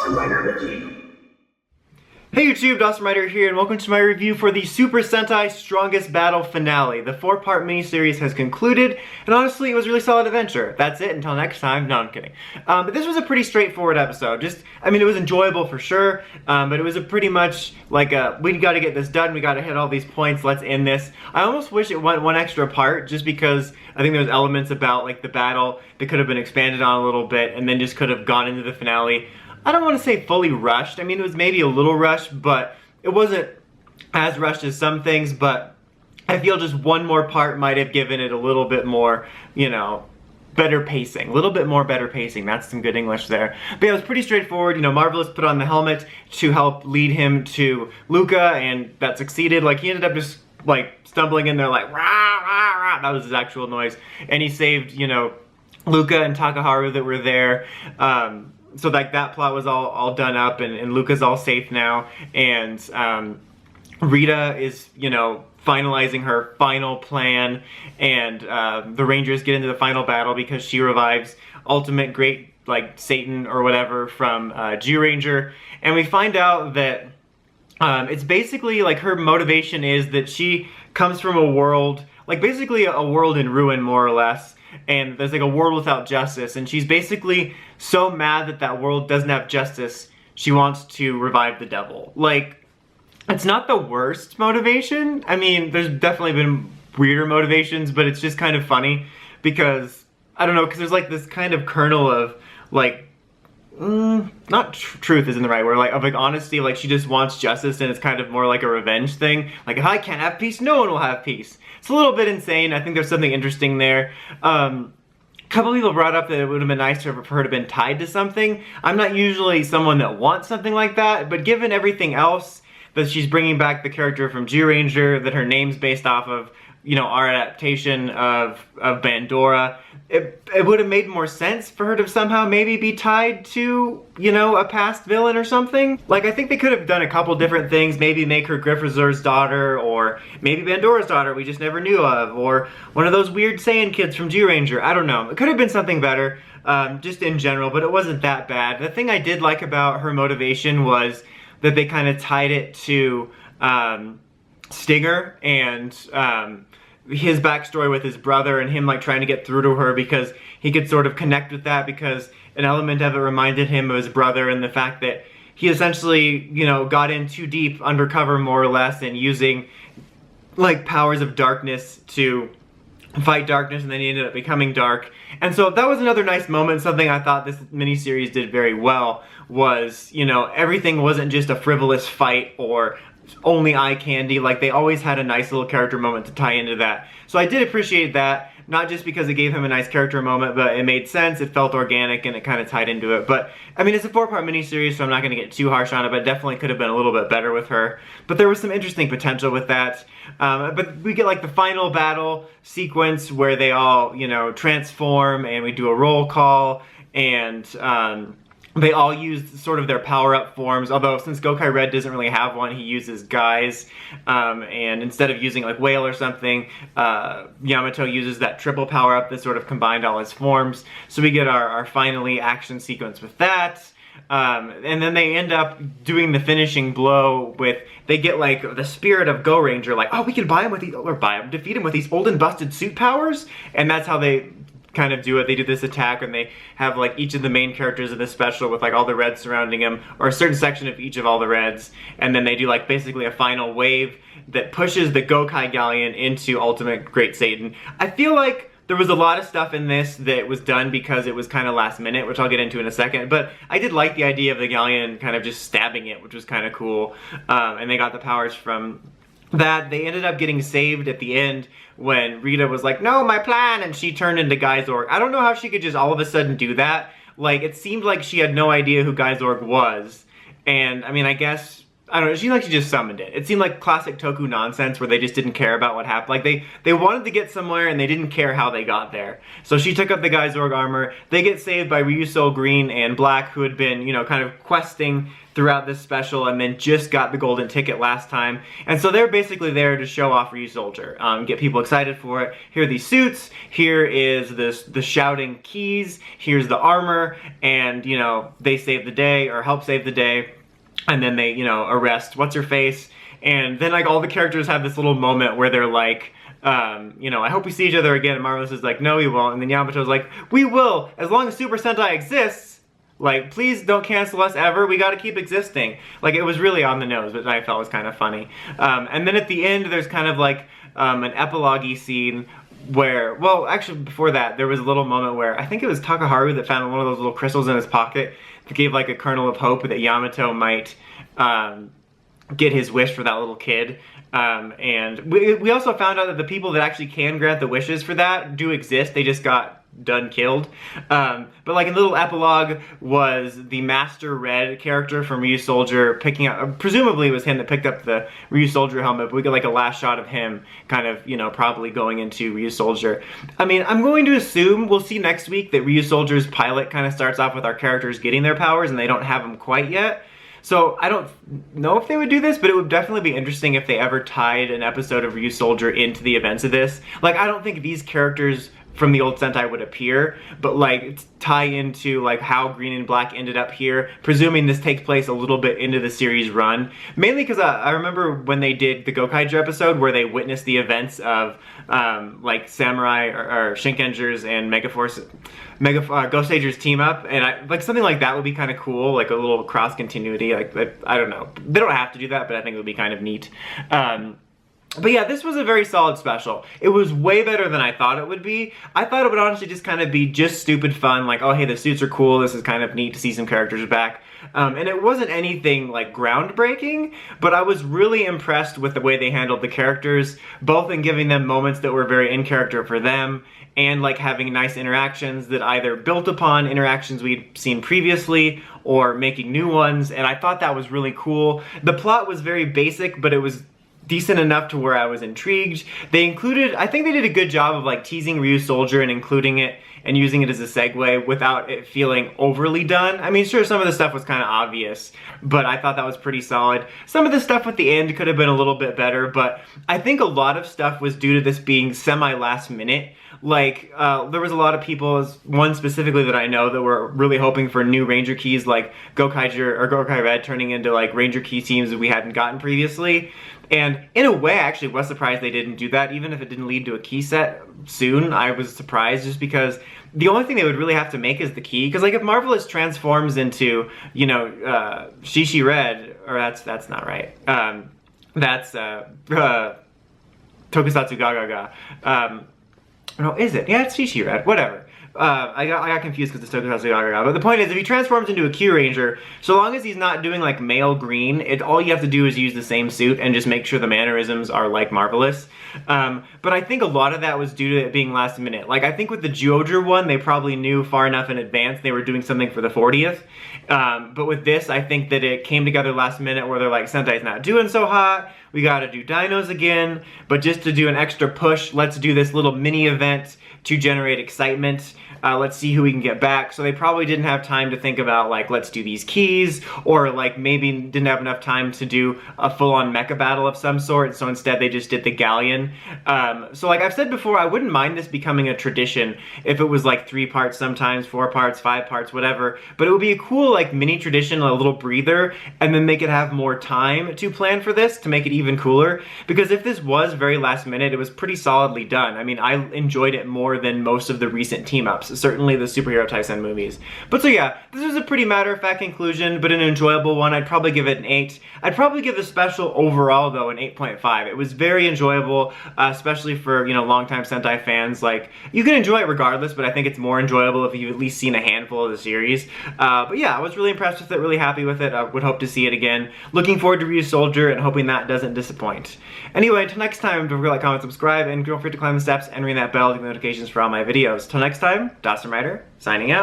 Dawson Rider Wiki. Hey YouTube, Dawson Rider here, and welcome to my review for the Super Sentai Strongest Battle finale. The 4-part miniseries has concluded, and honestly, it was a really solid adventure. That's it, until next time. No, I'm kidding. But this was a pretty straightforward episode. It was enjoyable for sure, but it was a pretty much like we gotta get this done, we gotta hit all these points, let's end this. I almost wish it went one extra part, just because I think there's elements about like the battle that could have been expanded on a little bit, and then just could have gone into the finale. I don't want to say fully rushed. I mean, it was maybe a little rushed, but it wasn't as rushed as some things, but I feel just one more part might have given it a little bit more, you know, better pacing. A little bit more better pacing. That's some good English there. But yeah, it was pretty straightforward. You know, Marvelous put on the helmet to help lead him to Luca, and that succeeded. Like, he ended up just, like, stumbling in there like, rah, rah, rah. That was his actual noise. And he saved, you know, Luca and Takaharu that were there. So like that plot was all done up, and Luca's all safe now, and Rita is, you know, finalizing her final plan, and the Rangers get into the final battle because she revives Ultimate Great, like, Satan or whatever from Zyuranger, and we find out that it's basically like her motivation is that she comes from a world, like basically a world in ruin more or less, and there's like a world without justice, and she's basically so mad that that world doesn't have justice, she wants to revive the devil. Like, it's not the worst motivation. I mean, there's definitely been weirder motivations, but it's just kind of funny because, I don't know, because there's like this kind of kernel of like, not truth isn't the right word, like, of like honesty, like she just wants justice, and it's kind of more like a revenge thing. Like, if I can't have peace, no one will have peace. It's a little bit insane. I think there's something interesting there. A couple people brought up that it would have been nice for her to have been tied to something. I'm not usually someone that wants something like that, but given everything else, that she's bringing back the character from Zyuranger, that her name's based off of, you know, our adaptation of Bandora, it would have made more sense for her to somehow maybe be tied to, you know, a past villain or something. Like, I think they could have done a couple different things, maybe make her Grifferzur's daughter, or maybe Bandora's daughter we just never knew of, or one of those weird Saiyan kids from Zyuranger. I don't know. It could have been something better, just in general, but it wasn't that bad. The thing I did like about her motivation was that they kind of tied it to Stinger and his backstory with his brother, and him like trying to get through to her because he could sort of connect with that, because an element of it reminded him of his brother, and the fact that he essentially, you know, got in too deep undercover more or less, and using like powers of darkness to fight darkness, and then he ended up becoming dark. And so that was another nice moment. Something I thought this miniseries did very well was, you know, everything wasn't just a frivolous fight or only eye candy. Like, they always had a nice little character moment to tie into that. So I did appreciate that, not just because it gave him a nice character moment, but it made sense, it felt organic, and it kind of tied into it. But, I mean, it's a 4-part miniseries, so I'm not going to get too harsh on it, but it definitely could have been a little bit better with her. But there was some interesting potential with that. But we get, like, the final battle sequence where they all, you know, transform, and we do a roll call, and they all use sort of their power-up forms, although since Gokai Red doesn't really have one, he uses Guys, and instead of using like Whale or something, Yamato uses that triple power-up that sort of combined all his forms. So we get our finally action sequence with that, and then they end up doing the finishing blow with, they get like the spirit of Go Ranger, like, oh, we can defeat him with these old and busted suit powers, and that's how they kind of do it. They do this attack, and they have like each of the main characters of this special with like all the reds surrounding them, or a certain section of each of all the reds, and then they do like basically a final wave that pushes the Gokai Galleon into Ultimate Great Satan. I feel like there was a lot of stuff in this that was done because it was kind of last minute, which I'll get into in a second, but I did like the idea of the Galleon kind of just stabbing it, which was kind of cool, and they got the powers from that. They ended up getting saved at the end when Rita was like, no, my plan, and she turned into Geysorg. I don't know how she could just all of a sudden do that. Like, it seemed like she had no idea who Geysorg was. And, I mean, I guess I don't know, she just summoned it. It seemed like classic Toku nonsense where they just didn't care about what happened. Like they wanted to get somewhere and they didn't care how they got there. So she took up the guy's Zorg armor. They get saved by Ryu Soul Green and Black, who had been, you know, kind of questing throughout this special and then just got the golden ticket last time. And so they're basically there to show off Ryu Soulger, get people excited for it. Here are these suits, here is the shouting keys, here's the armor, and, you know, they save the day or help save the day. And then they, you know, arrest what's-her-face. And then, like, all the characters have this little moment where they're like, you know, I hope we see each other again. And Marvelous is like, no, we won't. And then Yamato's like, we will, as long as Super Sentai exists. Like, please don't cancel us ever. We gotta keep existing. Like, it was really on the nose, but I felt was kind of funny. And then at the end, there's kind of like an epilogue-y scene where, well, actually before that, there was a little moment where I think it was Takaharu that found one of those little crystals in his pocket that gave like a kernel of hope that Yamato might get his wish for that little kid. And we also found out that the people that actually can grant the wishes for that do exist. They just got done killed. But like in the little epilogue was the Master Red character from Ryu Soulger picking up, presumably it was him that picked up the Ryu Soulger helmet, but we get like a last shot of him kind of, you know, probably going into Ryu Soulger. I mean, I'm going to assume we'll see next week that Ryu Soulger's pilot kind of starts off with our characters getting their powers and they don't have them quite yet. So I don't know if they would do this, but it would definitely be interesting if they ever tied an episode of Ryu Soulger into the events of this. Like, I don't think these characters from the old Sentai would appear, but like tie into like how Green and Black ended up here, presuming this takes place a little bit into the series run. Mainly because I remember when they did the Gokaiger episode where they witnessed the events of like Samurai or Shinkengers and Ghost Agers team up, and like something like that would be kind of cool, like a little cross continuity. Like I don't know, they don't have to do that, but I think it would be kind of neat. But yeah, this was a very solid special. It was way better than I thought it would be. I thought it would honestly just kind of be just stupid fun, like, oh hey, the suits are cool, this is kind of neat to see some characters back. And it wasn't anything like groundbreaking, but I was really impressed with the way they handled the characters, both in giving them moments that were very in character for them, and like having nice interactions that either built upon interactions we'd seen previously, or making new ones, and I thought that was really cool. The plot was very basic, but it was decent enough to where I was intrigued. They included, I think they did a good job of like teasing Ryu Soulger and including it and using it as a segue without it feeling overly done. I mean, sure, some of the stuff was kind of obvious, but I thought that was pretty solid. Some of the stuff at the end could have been a little bit better, but I think a lot of stuff was due to this being semi-last minute. Like, there was a lot of people, one specifically that I know, that were really hoping for new Ranger keys like Gokaiger or Gokai Red turning into like Ranger key teams that we hadn't gotten previously. And in a way, I actually was surprised they didn't do that, even if it didn't lead to a key set soon. I was surprised just because the only thing they would really have to make is the key. Because like if Marvelous transforms into, you know, Shishi Red, or that's not right. That's Tokusatsu Gagaga. No, is it? Yeah, it's Shishi Red. Whatever. I got confused because it's Tokusatsu Gagaga. But the point is, if he transforms into a Q Ranger, so long as he's not doing like male green, all you have to do is use the same suit and just make sure the mannerisms are like Marvelous. But I think a lot of that was due to it being last minute. Like I think with the Zyuohger one, they probably knew far enough in advance they were doing something for the 40th. But with this, I think that it came together last minute where they're like, Sentai's not doing so hot, we gotta do dinos again, but just to do an extra push, let's do this little mini event to generate excitement. Let's see who we can get back. So they probably didn't have time to think about like, let's do these keys, or like maybe didn't have enough time to do a full-on mecha battle of some sort, so instead they just did the galleon. So like I've said before, I wouldn't mind this becoming a tradition if it was like 3 parts sometimes, 4 parts, 5 parts, whatever, but it would be a cool like mini tradition, a little breather, and then they could have more time to plan for this to make it even cooler, because if this was very last minute, it was pretty solidly done. I mean, I enjoyed it more than most of the recent team-ups, certainly the superhero Taisen movies. But so yeah, this was a pretty matter-of-fact conclusion, but an enjoyable one. I'd probably give it an 8. I'd probably give the special overall, though, an 8.5. It was very enjoyable, especially for, you know, longtime Sentai fans. Like, you can enjoy it regardless, but I think it's more enjoyable if you've at least seen a handful of the series. But yeah, I was really impressed with it, really happy with it. I would hope to see it again. Looking forward to Ryu Soulger and hoping that doesn't disappoint. Anyway, until next time, don't forget to like, comment, subscribe, and don't forget to climb the steps and ring that bell to get notifications for all my videos. Till next time, Dawson Rider, signing out.